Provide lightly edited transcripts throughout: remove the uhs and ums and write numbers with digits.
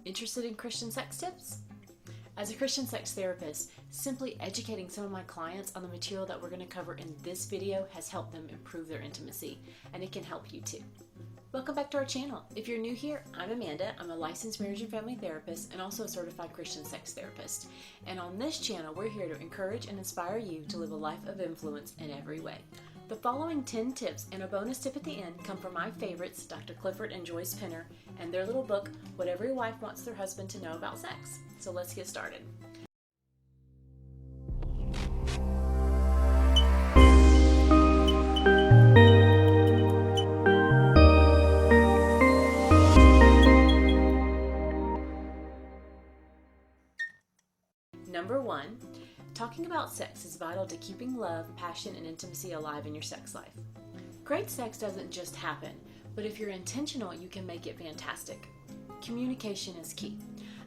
Interested in Christian sex tips? As a Christian sex therapist, simply educating some of my clients on the material that we're going to cover in this video has helped them improve their intimacy, and it can help you too. Welcome back to our channel. If you're new here, I'm Amanda. I'm a licensed marriage and family therapist and also a certified Christian sex therapist. And on this channel, we're here to encourage and inspire you to live a life of influence in every way. The following 10 tips and a bonus tip at the end come from my favorites, Dr. Clifford and Joyce Penner, and their little book, What Every Wife Wants Their Husband to Know About Sex. So let's get started. Number 1, talking about sex is vital to keeping love, passion, and intimacy alive in your sex life. Great sex doesn't just happen, but if you're intentional, you can make it fantastic. Communication is key.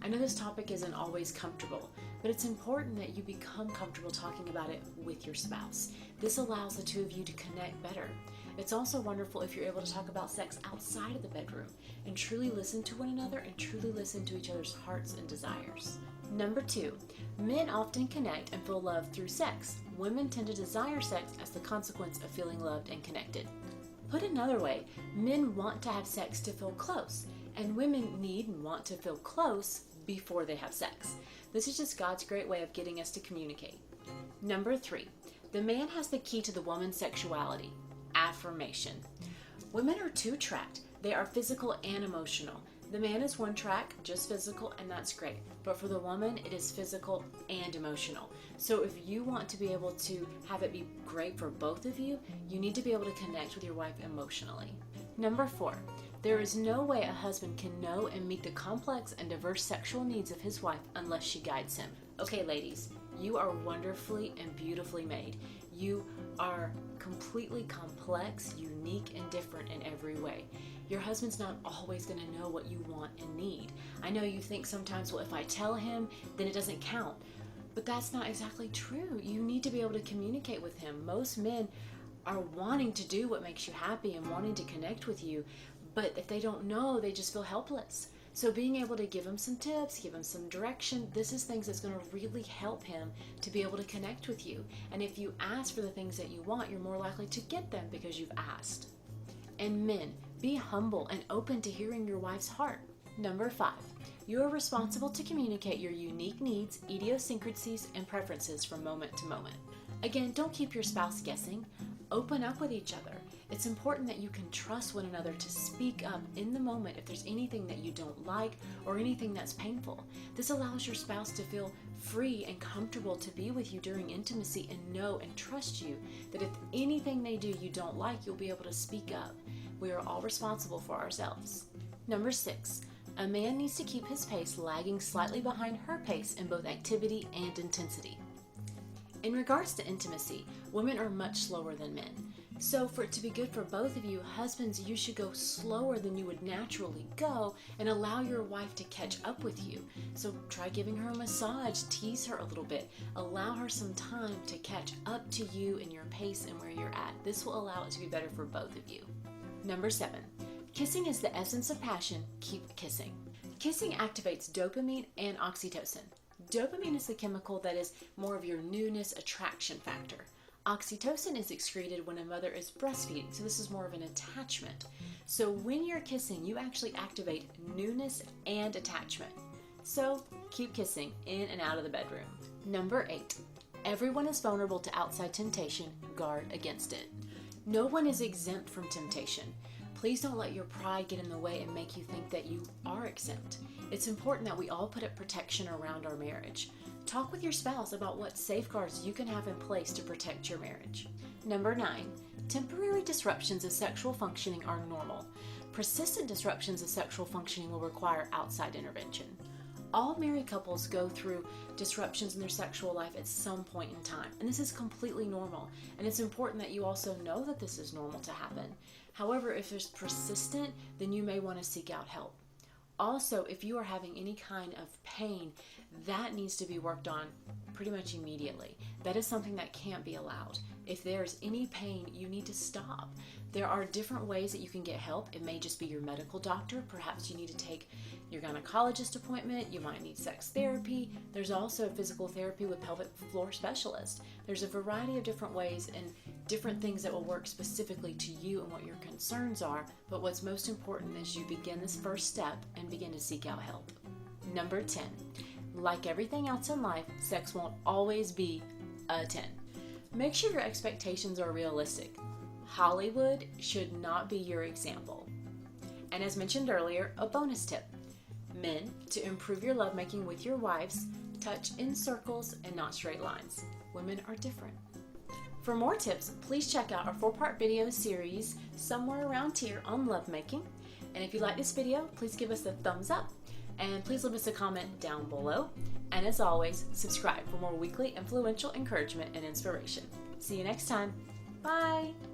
I know this topic isn't always comfortable, but it's important that you become comfortable talking about it with your spouse. This allows the two of you to connect better. It's also wonderful if you're able to talk about sex outside of the bedroom and truly listen to one another and truly listen to each other's hearts and desires. Number 2, men often connect and feel loved through sex. Women tend to desire sex as the consequence of feeling loved and connected. Put another way, men want to have sex to feel close, and women need and want to feel close before they have sex. This is just God's great way of getting us to communicate. Number 3, the man has the key to the woman's sexuality: affirmation. Women are two-tracked. They are physical and emotional. The man is one track, just physical, and that's great. But for the woman, it is physical and emotional. So if you want to be able to have it be great for both of you, you need to be able to connect with your wife emotionally. Number 4, there is no way a husband can know and meet the complex and diverse sexual needs of his wife unless she guides him. Okay, ladies, you are wonderfully and beautifully made. You are completely complex, unique, and different in every way. Your husband's not always going to know what you want and need. I know you think sometimes, well, if I tell him, then it doesn't count. But that's not exactly true. You need to be able to communicate with him. Most men are wanting to do what makes you happy and wanting to connect with you, but if they don't know, they just feel helpless. So being able to give him some tips, give him some direction, this is things that's going to really help him to be able to connect with you. And if you ask for the things that you want, you're more likely to get them because you've asked. And men, be humble and open to hearing your wife's heart. Number 5, you are responsible to communicate your unique needs, idiosyncrasies, and preferences from moment to moment. Again, don't keep your spouse guessing. Open up with each other. It's important that you can trust one another to speak up in the moment if there's anything that you don't like or anything that's painful. This allows your spouse to feel free and comfortable to be with you during intimacy and know and trust you that if anything they do you don't like, you'll be able to speak up. We are all responsible for ourselves. Number 6, a man needs to keep his pace lagging slightly behind her pace in both activity and intensity. In regards to intimacy, women are much slower than men. So for it to be good for both of you, husbands, you should go slower than you would naturally go and allow your wife to catch up with you. So try giving her a massage, tease her a little bit, allow her some time to catch up to you and your pace and where you're at. This will allow it to be better for both of you. Number 7, kissing is the essence of passion. Keep kissing. Kissing activates dopamine and oxytocin. Dopamine is the chemical that is more of your newness attraction factor. Oxytocin is excreted when a mother is breastfeeding, so this is more of an attachment. So when you're kissing, you actually activate newness and attachment. So keep kissing in and out of the bedroom. Number 8, everyone is vulnerable to outside temptation. Guard against it. No one is exempt from temptation. Please don't let your pride get in the way and make you think that you are exempt. It's important that we all put up protection around our marriage. Talk with your spouse about what safeguards you can have in place to protect your marriage. Number 9, temporary disruptions of sexual functioning are normal. Persistent disruptions of sexual functioning will require outside intervention. All married couples go through disruptions in their sexual life at some point in time, and this is completely normal, and it's important that you also know that this is normal to happen. However, if it's persistent, then you may want to seek out help. Also, if you are having any kind of pain, that needs to be worked on pretty much immediately. That is something that can't be allowed. If there's any pain, you need to stop. There are different ways that you can get help. It may just be your medical doctor. Perhaps you need to take your gynecologist appointment. You might need sex therapy. There's also physical therapy with pelvic floor specialists. There's a variety of different ways and different things that will work specifically to you and what your concerns are. But what's most important is you begin this first step and begin to seek out help. Number 10, like everything else in life, sex won't always be a 10. Make sure your expectations are realistic. Hollywood should not be your example. And as mentioned earlier, a bonus tip. Men, to improve your lovemaking with your wives, touch in circles and not straight lines. Women are different. For more tips, please check out our 4-part video series somewhere around here on lovemaking. And if you like this video, please give us a thumbs up and please leave us a comment down below. And as always, subscribe for more weekly influential encouragement and inspiration. See you next time. Bye!